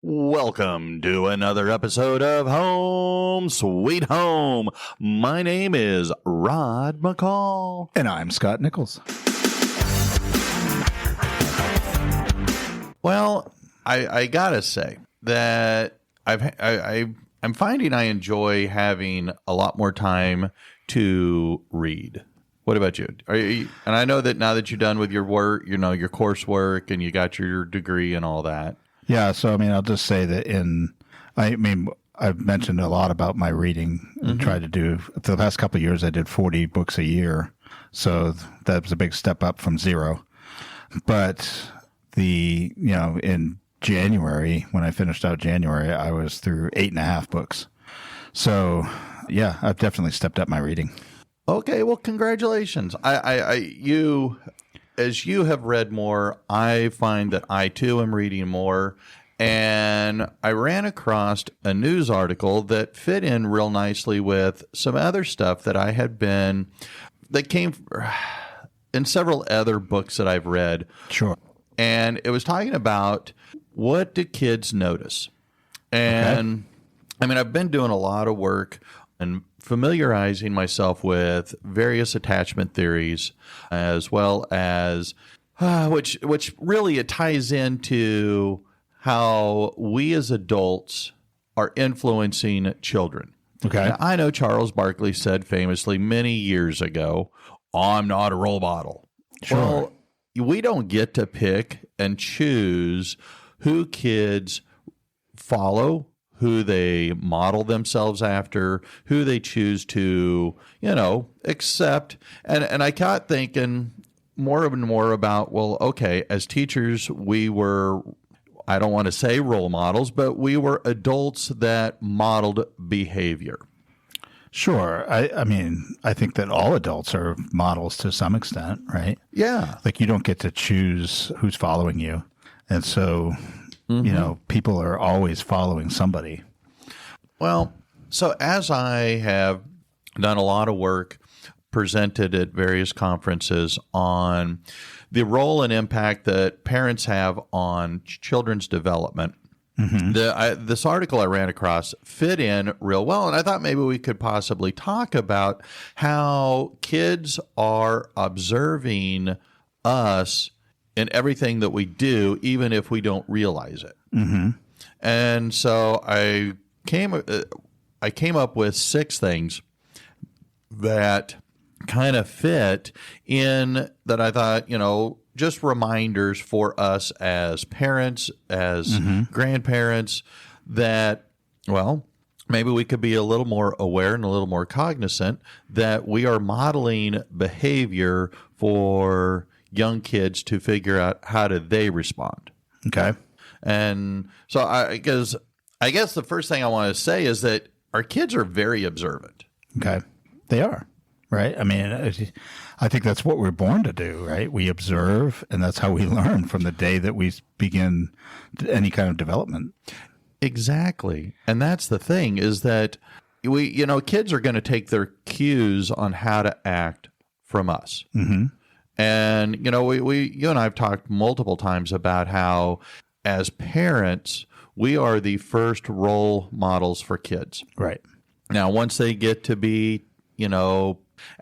Welcome to another episode of Home Sweet Home. My name is Rod McCall. And I'm Scott Nichols. Well, I gotta say that I'm finding I enjoy having a lot more time to read. What about you? And I know that now that you're done with your work, your coursework, and you got your degree and all that. Yeah, so I'll just say that I've mentioned a lot about my reading and tried to do, for the past couple of years, I did 40 books a year. So that was a big step up from zero. But in January, when I finished out January, I was through 8.5 books. So yeah, I've definitely stepped up my reading. Okay, well, congratulations. As you have read more, I find that I too am reading more. And I ran across a news article that fit in real nicely with some other stuff that came in several other books that I've read. Sure. And it was talking about, what do kids notice? And I've been doing a lot of work and familiarizing myself with various attachment theories, as well as which really it ties into how we as adults are influencing children. Okay. Now, I know Charles Barkley said famously many years ago, "I'm not a role model." Sure. Well, we don't get to pick and choose who kids follow, who they model themselves after, who they choose to, accept. And I got thinking more and more about, well, okay, as teachers, we were, I don't want to say role models, but we were adults that modeled behavior. Sure. I think that all adults are models to some extent, right? Yeah. Like, you don't get to choose who's following you. And so, people are always following somebody. Well, so as I have done a lot of work, presented at various conferences on the role and impact that parents have on children's development, this article I ran across fit in real well, and I thought maybe we could possibly talk about how kids are observing us in everything that we do, even if we don't realize it. Mm-hmm. And so I came up with 6 things that kind of fit in, that I thought, just reminders for us as parents, as grandparents, that, well, maybe we could be a little more aware and a little more cognizant that we are modeling behavior for young kids to figure out how do they respond. Okay. And so I guess the first thing I want to say is that our kids are very observant. Okay. They are, right? I think that's what we're born to do, right? We observe, and that's how we learn from the day that we begin any kind of development. Exactly. And that's the thing, is that kids are going to take their cues on how to act from us. Mm-hmm. And, you and I have talked multiple times about how, as parents, we are the first role models for kids. Right. Now, once they get to be,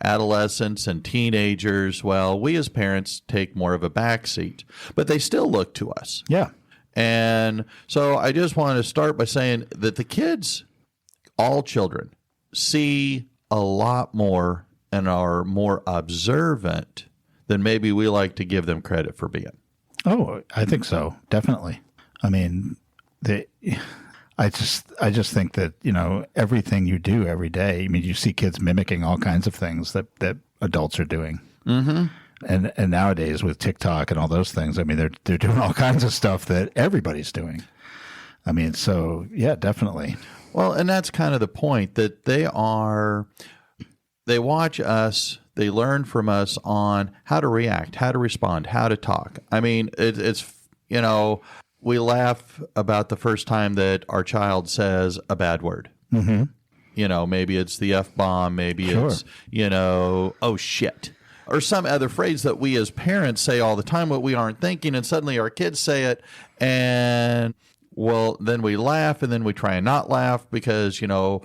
adolescents and teenagers, well, we as parents take more of a backseat, but they still look to us. Yeah. And so I just want to start by saying that the kids, all children, see a lot more and are more observant than maybe we like to give them credit for being. Oh, I think so. Definitely. I just think that, everything you do every day, you see kids mimicking all kinds of things that adults are doing. Mm-hmm. And nowadays with TikTok and all those things, they're doing all kinds of stuff that everybody's doing. So yeah, definitely. Well, and that's kind of the point, that they watch us, they learn from us on how to react, how to respond, how to talk. We laugh about the first time that our child says a bad word. Mm-hmm. Maybe it's the F-bomb, maybe it's, oh shit, or some other phrase that we as parents say all the time, what we aren't thinking, and suddenly our kids say it, and well, then we laugh and then we try and not laugh because, a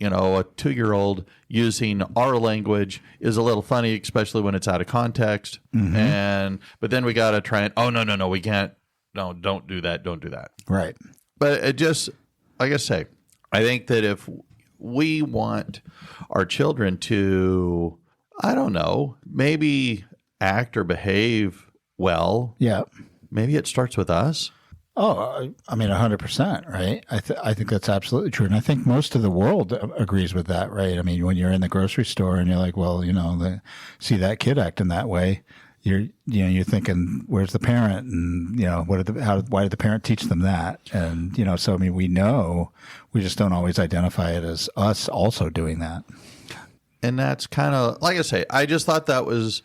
2-year-old using our language is a little funny, especially when it's out of context. But then we got to try and, oh, no, we can't. No, don't do that. Don't do that. Right. But it just, like I say, I think that if we want our children to, I don't know, maybe act or behave well, Yeah. maybe it starts with us. Oh, I mean, 100%, right? I think that's absolutely true. And I think most of the world agrees with that, right? I mean, when you're in the grocery store and you're like, well, see that kid acting that way, you're thinking, where's the parent? And, why did the parent teach them that? And, so, I mean, we know, we just don't always identify it as us also doing that. And that's kind of, like I say, I just thought that was,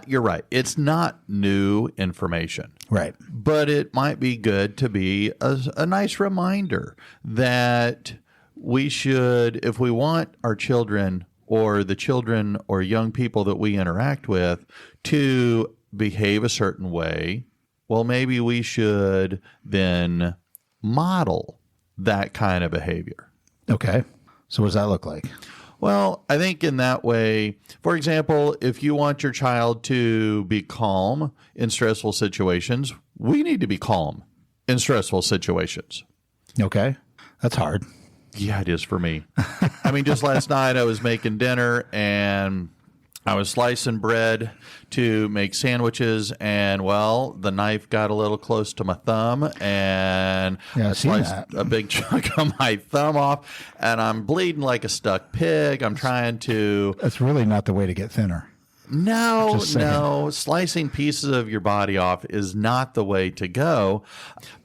you're right. It's not new information. Right. But it might be good to be a nice reminder that we should, if we want our children or the children or young people that we interact with to behave a certain way, well, maybe we should then model that kind of behavior. Okay. So what does that look like? Well, I think in that way, for example, if you want your child to be calm in stressful situations, we need to be calm in stressful situations. Okay. That's hard. Yeah, it is for me. I mean, just last night I was making dinner and I was slicing bread to make sandwiches, and, well, the knife got a little close to my thumb, and I sliced a big chunk of my thumb off, and I'm bleeding like a stuck pig. I'm trying to... That's really not the way to get thinner. No. Slicing pieces of your body off is not the way to go.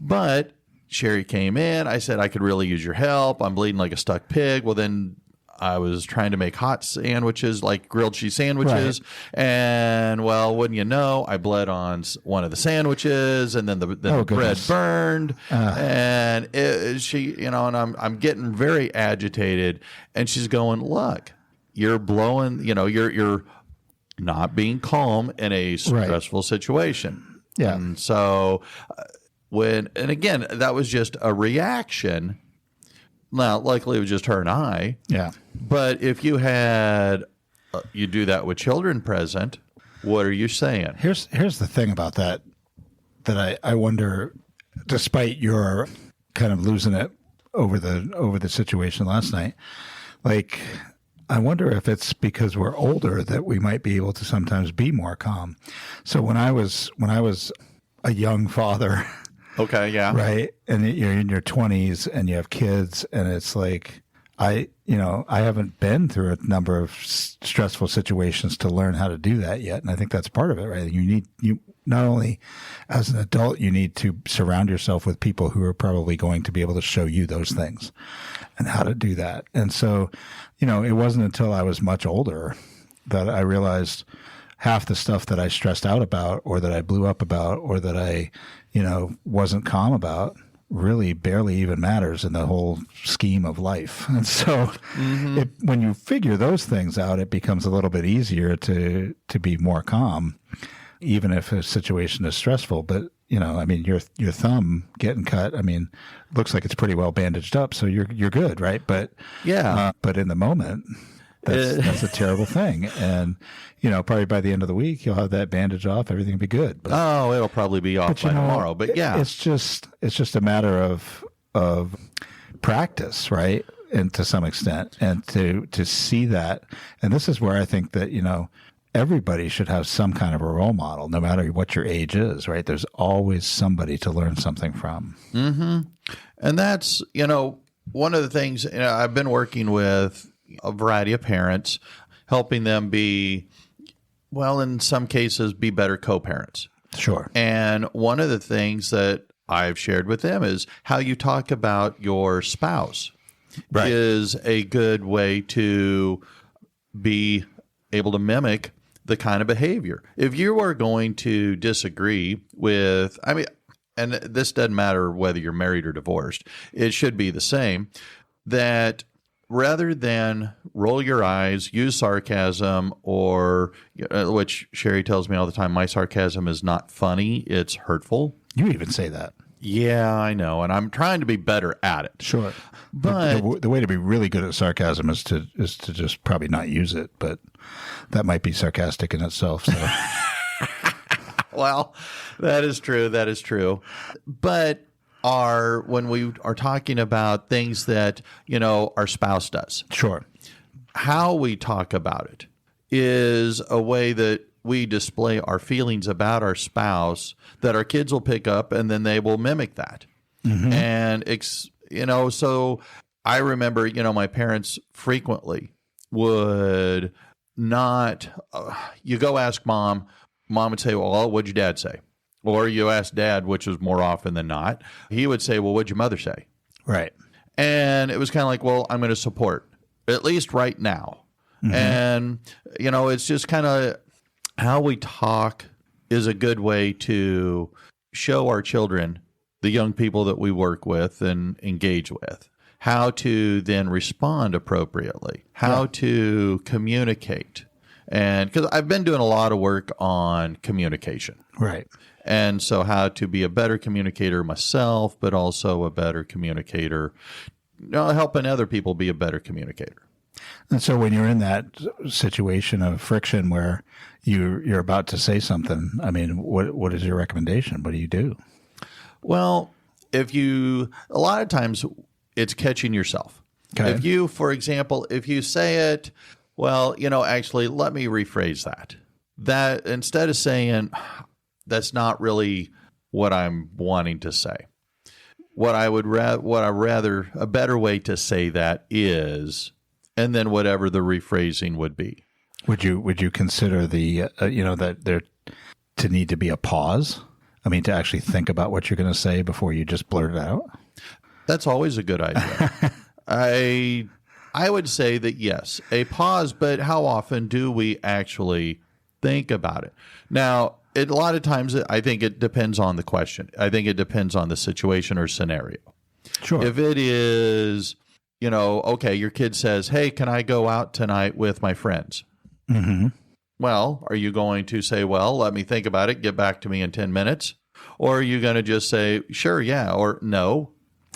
But Sherry came in. I said, I could really use your help. I'm bleeding like a stuck pig. Well, then I was trying to make hot sandwiches, like grilled cheese sandwiches. Right. And, well, wouldn't you know, I bled on one of the sandwiches, and then the bread burned. And and I'm getting very agitated. And she's going, look, you're blowing, you're not being calm in a stressful situation. Yeah. And so and again, that was just a reaction. Now, luckily it was just her and I. Yeah. But if you had, you do that with children present, what are you saying? Here's the thing about that I wonder, despite your kind of losing it over the situation last night, like, I wonder if it's because we're older that we might be able to sometimes be more calm. So when I was a young father, okay, yeah, right, and you're in your 20s and you have kids, and it's like I haven't been through a number of stressful situations to learn how to do that yet, and I think that's part of it, right? You not only as an adult, you need to surround yourself with people who are probably going to be able to show you those things and how to do that. And so, it wasn't until I was much older that I realized half the stuff that I stressed out about, or that I blew up about, or that I, wasn't calm about, really barely even matters in the whole scheme of life. And so when you figure those things out, it becomes a little bit easier to be more calm, even if a situation is stressful. But, your thumb getting cut, looks like it's pretty well bandaged up, so you're good, right? But yeah, but in the moment, that's a terrible thing. And, probably by the end of the week, you'll have that bandage off. Everything will be good. But, it'll probably be off by tomorrow. But yeah, it's just a matter of practice, right? And to some extent, and to see that. And this is where I think that, everybody should have some kind of a role model, no matter what your age is, right? There's always somebody to learn something from. Mm-hmm. And that's, one of the things, I've been working with a variety of parents, helping them be, well, in some cases, be better co-parents. Sure. And one of the things that I've shared with them is how you talk about your spouse is a good way to be able to mimic the kind of behavior. If you are going to disagree with, and this doesn't matter whether you're married or divorced, it should be the same, that rather than roll your eyes, use sarcasm, or which Sherry tells me all the time, my sarcasm is not funny, it's hurtful. You even say that. Yeah, I know. And I'm trying to be better at it. Sure. But The way to be really good at sarcasm is to just probably not use it, but that might be sarcastic in itself. So. Well, that is true. That is true. But when we are talking about things that, our spouse does. Sure. How we talk about it is a way that we display our feelings about our spouse that our kids will pick up, and then they will mimic that. Mm-hmm. And, so I remember, my parents frequently would not, you go ask mom would say, well, what'd your dad say? Or you ask dad, which was more often than not, he would say, well, what'd your mother say? Right. And it was kind of like, well, I'm going to support, at least right now. Mm-hmm. And, it's just kind of how we talk is a good way to show our children, the young people that we work with and engage with, how to then respond appropriately, how to communicate. And because I've been doing a lot of work on communication. Right. And so how to be a better communicator myself, but also a better communicator, helping other people be a better communicator. And so when you're in that situation of friction where you're about to say something, I mean, what is your recommendation? What do you do? Well, a lot of times it's catching yourself. Okay. If you, for example, if you say it, well, actually, let me rephrase that. That instead of saying, that's not really what I'm wanting to say. A better way to say that is, and then whatever the rephrasing would be. Would you consider that there to need to be a pause? I mean, to actually think about what you're going to say before you just blurt it out? That's always a good idea. I would say that yes, a pause, but how often do we actually think about it? Now, a lot of times I think it depends on the question. I think it depends on the situation or scenario. Sure. If it is, okay, your kid says, hey, can I go out tonight with my friends? Mm-hmm. Well, are you going to say, well, let me think about it, get back to me in 10 minutes? Or are you going to just say, sure, yeah, or no?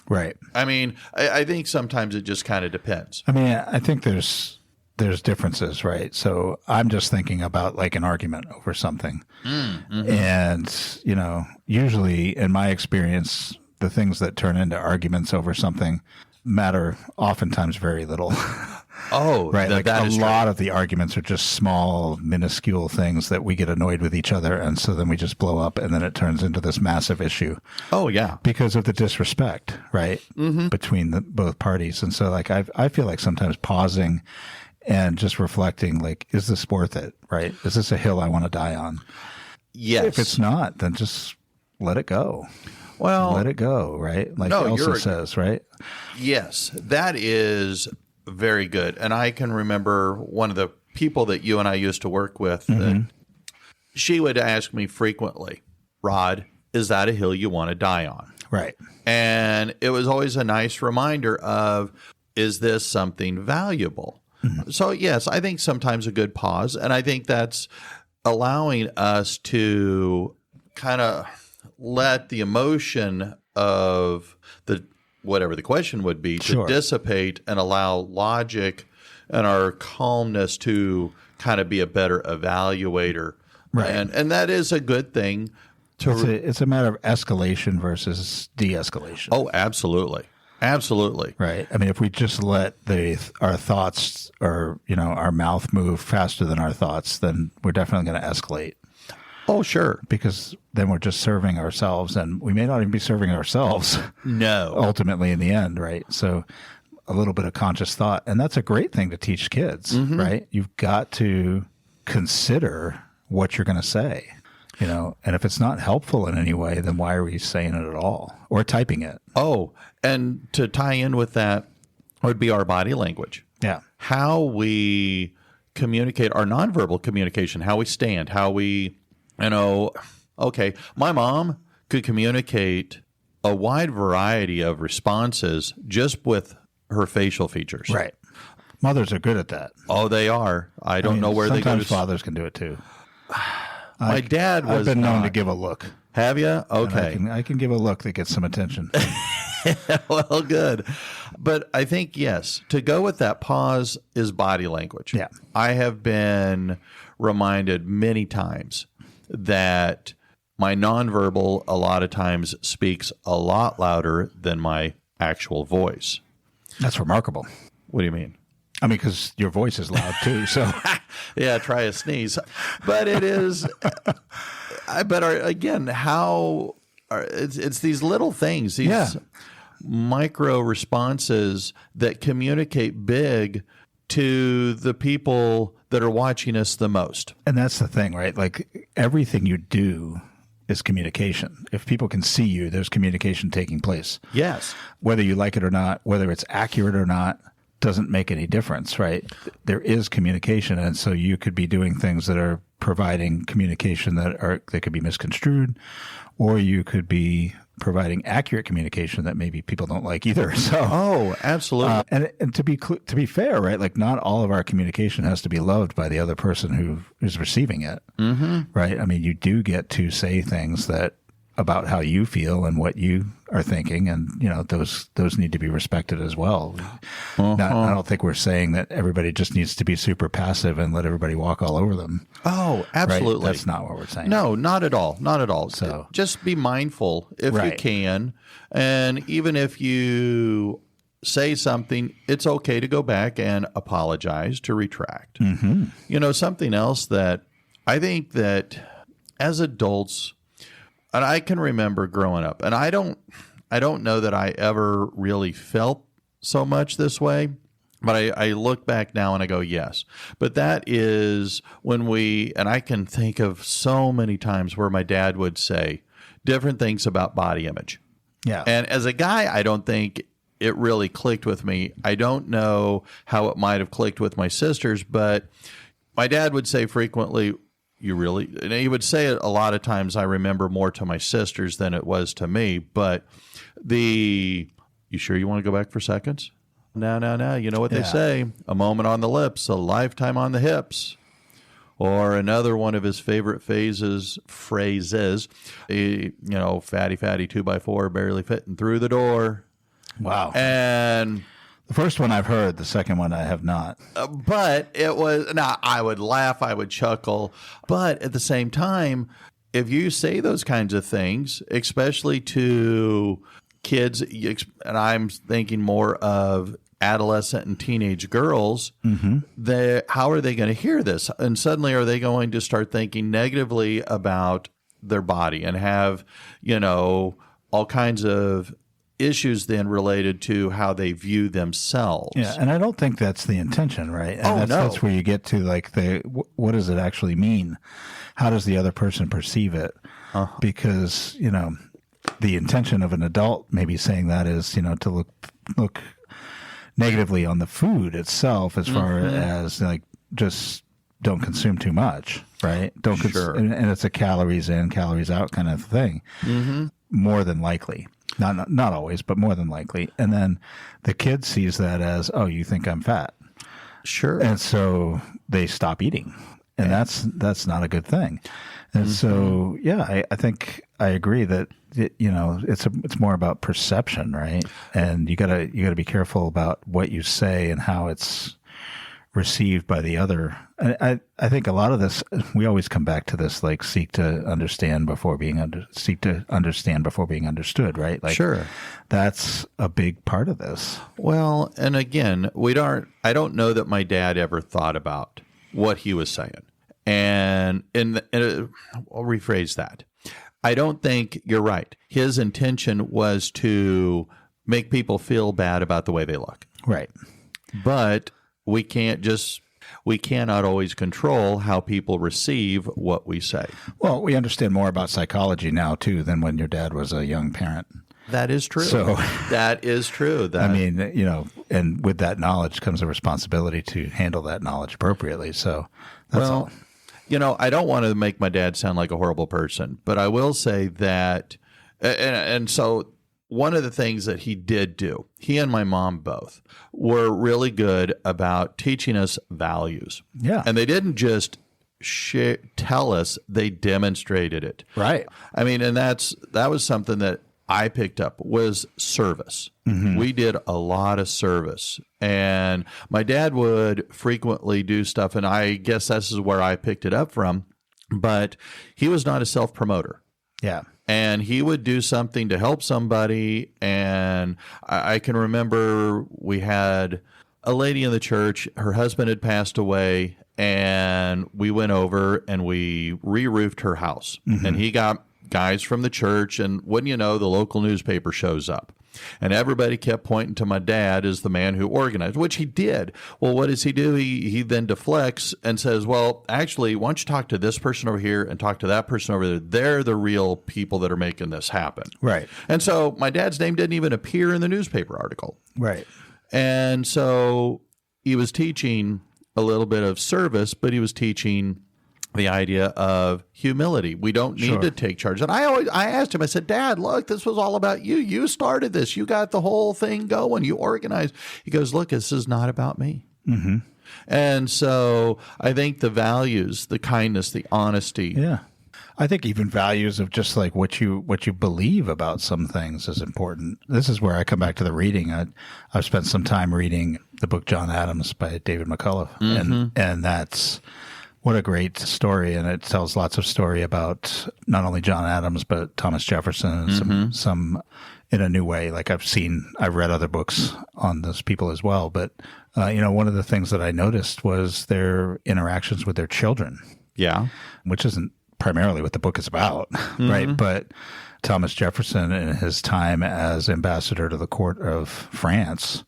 Right. I mean, I think sometimes it just kind of depends. I mean, I think there's differences, right? So I'm just thinking about like an argument over something. Mm-hmm. And, usually in my experience, the things that turn into arguments over something matter oftentimes very little. Oh, right. Like a lot of the arguments are just small, minuscule things that we get annoyed with each other. And so then we just blow up and then it turns into this massive issue. Oh, yeah. Because of the disrespect, right? Mm-hmm. Between both parties. And so like, I feel like sometimes pausing and just reflecting, like, is this worth it? Right? Is this a hill I want to die on? Yes. If it's not, then just let it go. Well, let it go. Right. Like Elsa says, right? Yes, that is very good. And I can remember one of the people that you and I used to work with, mm-hmm. She would ask me frequently, Rod, is that a hill you want to die on? Right. And it was always a nice reminder of, is this something valuable? Mm-hmm. So, yes, I think sometimes a good pause. And I think that's allowing us to kind of let the emotion of whatever the question would be to dissipate and allow logic and our calmness to kind of be a better evaluator. Right. And that is a good thing. It's a matter of escalation versus de-escalation. Oh, absolutely. Absolutely. Right. I mean, if we just let our thoughts or, our mouth move faster than our thoughts, then we're definitely going to escalate. Oh, sure. Because then we're just serving ourselves, and we may not even be serving ourselves. No. Ultimately, in the end, right? So a little bit of conscious thought. And that's a great thing to teach kids, mm-hmm. right? You've got to consider what you're going to say, and if it's not helpful in any way, then why are we saying it at all or typing it? Oh, and to tie in with that would be our body language. Yeah. How we communicate, our nonverbal communication, how we stand, how we... okay, my mom could communicate a wide variety of responses just with her facial features. Right. Mothers are good at that. Oh, they are. I don't know where they go. Sometimes fathers can do it too. My dad was I've been known to give a look. Have you? Okay. I can give a look that gets some attention. Well, good. But I think, yes, to go with that pause is body language. Yeah. I have been reminded many times that my nonverbal a lot of times speaks a lot louder than my actual voice. That's remarkable. What do you mean? I mean, because your voice is loud too. So yeah, try a sneeze. But it is, again, it's these little things, these micro responses that communicate big to the people that are watching us the most. And that's the thing, right? Like everything you do is communication. If people can see you, there's communication taking place. Yes. Whether you like it or not, whether it's accurate or not, doesn't make any difference, right? There is communication. And so you could be doing things that are providing communication that could be misconstrued, or you could be providing accurate communication that maybe people don't like either. So, absolutely. And to be fair, right? Like not all of our communication has to be loved by the other person who is receiving it, right? I mean, you do get to say things about how you feel and what you are thinking, and those need to be respected as well. I don't think we're saying that everybody just needs to be super passive and let everybody walk all over them. Oh, absolutely. Right? That's not what we're saying. No, not at all. Not at all. So just be mindful if you can, and even if you say something, it's okay to go back and apologize, to retract. Something else that I think that as adults. And I can remember growing up, and I don't know that I ever really felt so much this way, but I look back now and I go, yes. But that is when and I can think of so many times where my dad would say different things about body image. Yeah. And as a guy, I don't think it really clicked with me. I don't know how it might have clicked with my sisters, but my dad would say frequently, you really? And he would say it a lot of times, I remember, more to my sisters than it was to me. But you sure you want to go back for seconds? No. You know what they say? A moment on the lips, a lifetime on the hips. Or another one of his favorite phrases, fatty, 2x4, barely fitting through the door. Wow. And the first one I've heard, the second one I have not. But it was, I would laugh, I would chuckle. But at the same time, if you say those kinds of things, especially to kids, and I'm thinking more of adolescent and teenage girls, how are they going to hear this? And suddenly are they going to start thinking negatively about their body and have, all kinds of issues then related to how they view themselves. Yeah, and I don't think that's the intention, right? And that's where you get to like what does it actually mean? How does the other person perceive it? Because, the intention of an adult maybe saying that is, to look negatively on the food itself as far as like just don't consume too much, right? And it's a calories in, calories out kind of thing. More than likely. Not always, but more than likely. And then the kid sees that as, oh, you think I'm fat. Sure. And so they stop eating. And that's not a good thing. And so, I think I agree that, it's more about perception, right? And you gotta be careful about what you say and how it's received by the other. I think a lot of this, we always come back to this, like seek to understand before being understood, right? Like, sure. That's a big part of this. Well, and again, I don't know that my dad ever thought about what he was saying. And I'll rephrase that. I don't think you're right. His intention was to make people feel bad about the way they look. Right. But we cannot always control how people receive what we say. Well, we understand more about psychology now, too, than when your dad was a young parent. That is true. So, that is true. And with that knowledge comes a responsibility to handle that knowledge appropriately. So that's all. I don't want to make my dad sound like a horrible person, but I will say that, and so one of the things that he did do, he and my mom both were really good about teaching us values. Yeah. And they didn't just tell us, they demonstrated it. Right. I mean, and that was something that I picked up was service. We did a lot of service, and my dad would frequently do stuff, and I guess this is where I picked it up from, but he was not a self-promoter. Yeah. And he would do something to help somebody, and I can remember we had a lady in the church, her husband had passed away, and we went over and we re-roofed her house. And he got guys from the church, and wouldn't you know, the local newspaper shows up. And everybody kept pointing to my dad as the man who organized, which he did. Well, what does he do? He then deflects and says, well, actually, why don't you talk to this person over here and talk to that person over there? They're the real people that are making this happen. Right. And so my dad's name didn't even appear in the newspaper article. Right. And so he was teaching a little bit of service, but he was teaching the idea of humility. We don't need to take charge. And I asked him, I said, Dad, look, this was all about you. You started this. You got the whole thing going. You organized. He goes, look, this is not about me. And so I think the values, the kindness, the honesty. Yeah. I think even values of just like what you believe about some things is important. This is where I come back to the reading. I've spent some time reading the book John Adams by David McCullough. And that's what a great story. And it tells lots of story about not only John Adams, but Thomas Jefferson and some in a new way. Like I've read other books on those people as well. But, one of the things that I noticed was their interactions with their children. Yeah. Which isn't primarily what the book is about, right? But Thomas Jefferson, in his time as ambassador to the court of France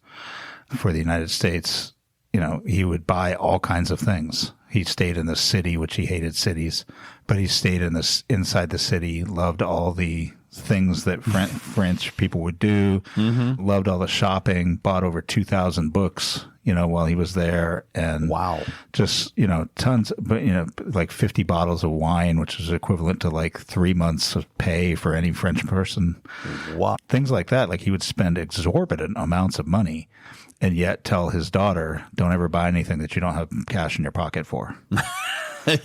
for the United States, he would buy all kinds of things. He stayed in the city, which he hated cities, but he stayed inside the city, loved all the things that French people would do, loved all the shopping, bought over 2,000 books, while he was there. And just, tons, but, like 50 bottles of wine, which is equivalent to like 3 months of pay for any French person. Wow. Things like that. Like he would spend exorbitant amounts of money and yet tell his daughter, don't ever buy anything that you don't have cash in your pocket for.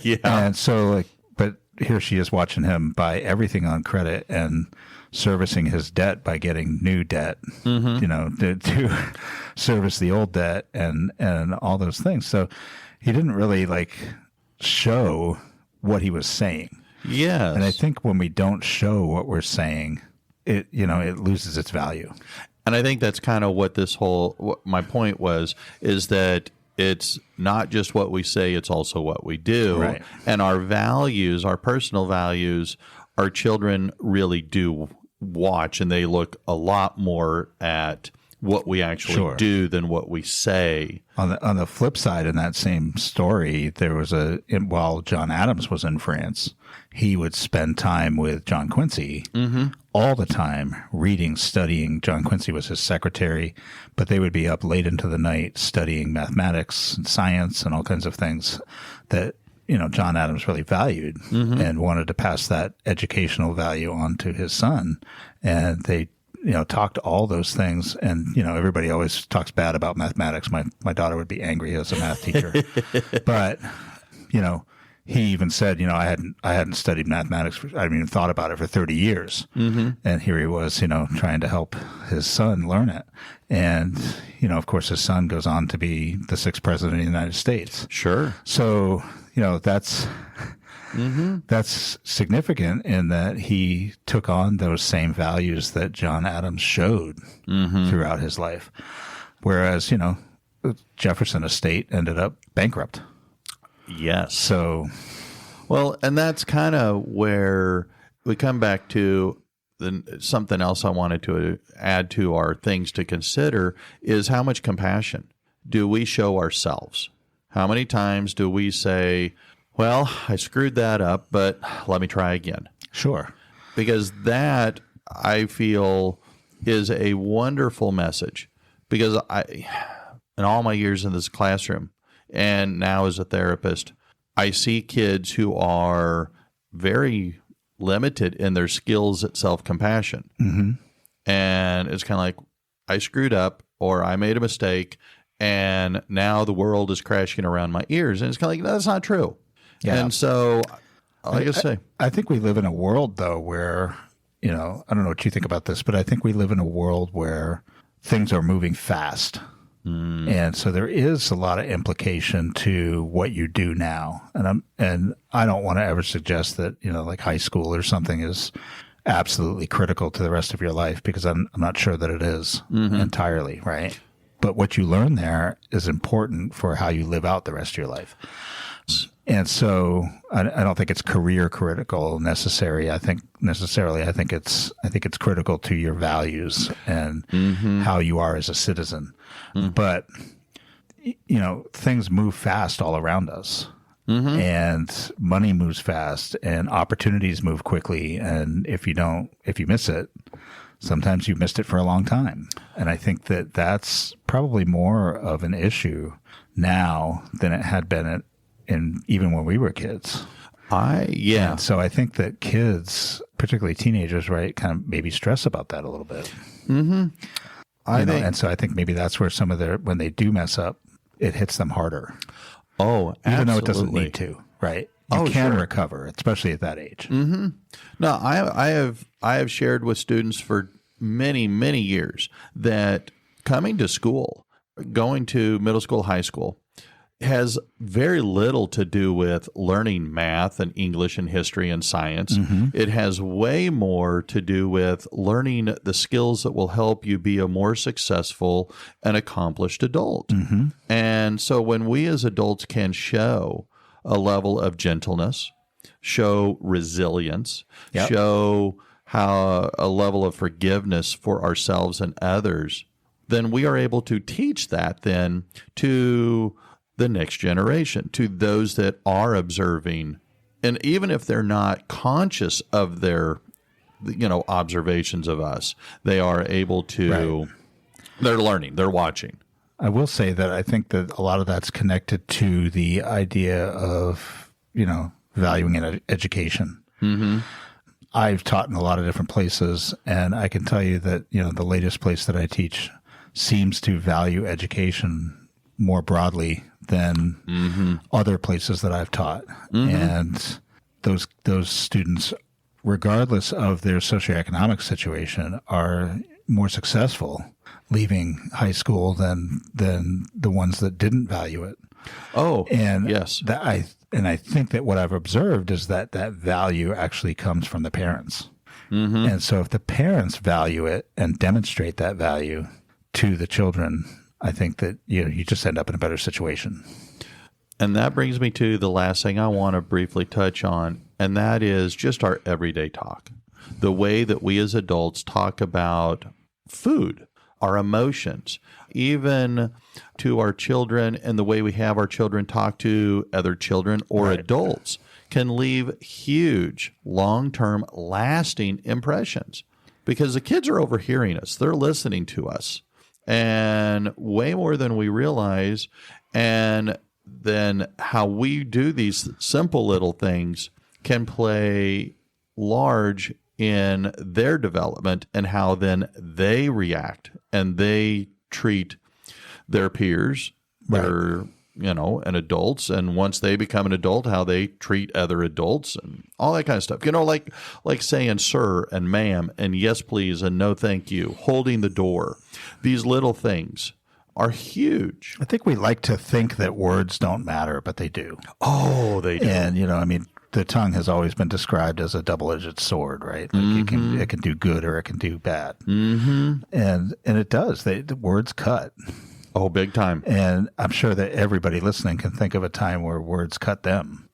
Yeah. And so but here she is watching him buy everything on credit and servicing his debt by getting new debt, to service the old debt and all those things. So he didn't really show what he was saying. Yes. And I think when we don't show what we're saying, it loses its value. And I think that's kind of what my point is that it's not just what we say, it's also what we do. Right. And our values, our personal values, our children really do watch, and they look a lot more at what we actually do than what we say. On the flip side, in that same story, there was while John Adams was in France, he would spend time with John Quincy all the time, reading, studying. John Quincy was his secretary, but they would be up late into the night studying mathematics and science and all kinds of things that John Adams really valued and wanted to pass that educational value on to his son. And they talked all those things. And, everybody always talks bad about mathematics. My daughter would be angry as a math teacher. But, he even said, I hadn't studied mathematics. I hadn't even thought about it for 30 years. And here he was, trying to help his son learn it. And, of course, his son goes on to be the 6th president of the United States. Sure. So, that's significant in that he took on those same values that John Adams showed throughout his life. Whereas, Jefferson Estate ended up bankrupt. Yes. So, well, and that's kind of where we come back to something else I wanted to add to our things to consider is how much compassion do we show ourselves? How many times do we say, well, I screwed that up, but let me try again? Sure. Because that, I feel, is a wonderful message. Because in all my years in this classroom, and now as a therapist, I see kids who are very limited in their skills at self-compassion. And it's kind of like, I screwed up or I made a mistake and now the world is crashing around my ears. And it's kind of like, no, that's not true. Yeah. And so, like I say, I think we live in a world, though, where, I don't know what you think about this, but I think we live in a world where things are moving fast. And so there is a lot of implication to what you do now. And I don't want to ever suggest that, like high school or something is absolutely critical to the rest of your life, because I'm not sure that it is entirely, right? But what you learn there is important for how you live out the rest of your life. And so I don't think it's career critical necessarily. I think it's critical to your values and how you are as a citizen. But things move fast all around us. And money moves fast and opportunities move quickly. And if you miss it, sometimes you've missed it for a long time. And I think that that's probably more of an issue now than it had been even when we were kids. And so I think that kids, particularly teenagers, right, kind of maybe stress about that a little bit. And so I think maybe that's where when they do mess up, it hits them harder. Oh, absolutely. Even though it doesn't need to, right? You can recover, especially at that age. No, I have shared with students for many, many years that coming to school, going to middle school, high school, has very little to do with learning math and English and history and science. It has way more to do with learning the skills that will help you be a more successful and accomplished adult. And so when we as adults can show a level of gentleness, show resilience, show how a level of forgiveness for ourselves and others, then we are able to teach that then to the next generation, to those that are observing. And even if they're not conscious of their, observations of us, they are able to, they're learning, they're watching. I will say that I think that a lot of that's connected to the idea of, valuing an education. I've taught in a lot of different places, and I can tell you that, the latest place that I teach seems to value education more broadly than other places that I've taught. And those students, regardless of their socioeconomic situation, are more successful leaving high school than the ones that didn't value it. Oh, and yes. I think that what I've observed is that value actually comes from the parents. And so if the parents value it and demonstrate that value to the children, I think that you just end up in a better situation. And that brings me to the last thing I want to briefly touch on, and that is just our everyday talk. The way that we as adults talk about food, our emotions, even to our children, and the way we have our children talk to other children or adults can leave huge, long-term, lasting impressions, because the kids are overhearing us. They're listening to us. And way more than we realize, and then how we do these simple little things can play large in their development and how then they react and they treat their peers, their and adults, and once they become an adult, how they treat other adults and all that kind of stuff. Like saying sir and ma'am and yes please and no thank you, holding the door. These little things are huge. I think we like to think that words don't matter, but they do. Oh, they do. And the tongue has always been described as a double-edged sword, right? Like it can do good or it can do bad. And it does. The words cut. Oh, big time. And I'm sure that everybody listening can think of a time where words cut them.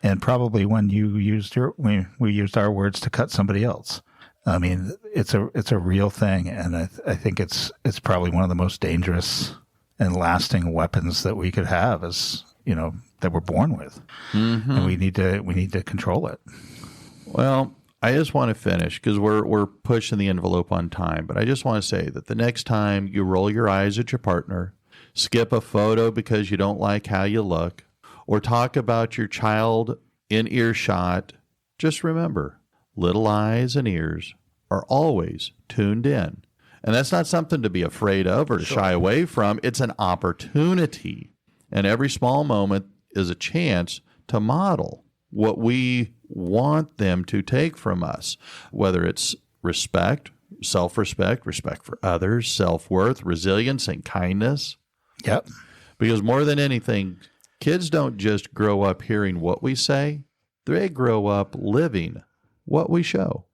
And probably when we used our words to cut somebody else. I mean, it's a real thing, and I think it's probably one of the most dangerous and lasting weapons that we could have, as that we're born with, and we need to control it. Well, I just want to finish because we're pushing the envelope on time, but I just want to say that the next time you roll your eyes at your partner, skip a photo because you don't like how you look, or talk about your child in earshot, just remember, little eyes and ears are always tuned in. And that's not something to be afraid of or to shy away from. It's an opportunity. And every small moment is a chance to model what we want them to take from us, whether it's respect, self-respect, respect for others, self-worth, resilience, and kindness. Yep. Because more than anything, kids don't just grow up hearing what we say, they grow up living what we show.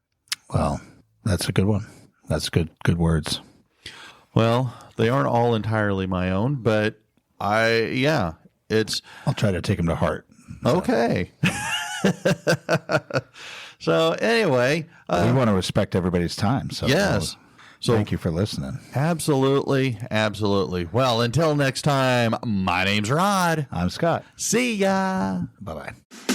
Well, that's a good one. That's good words. Well, they aren't all entirely my own, but it's... I'll try to take them to heart. Okay. So anyway... we want to respect everybody's time. So yes. So thank you for listening. Absolutely. Absolutely. Well, until next time, my name's Rod. I'm Scott. See ya. Bye-bye.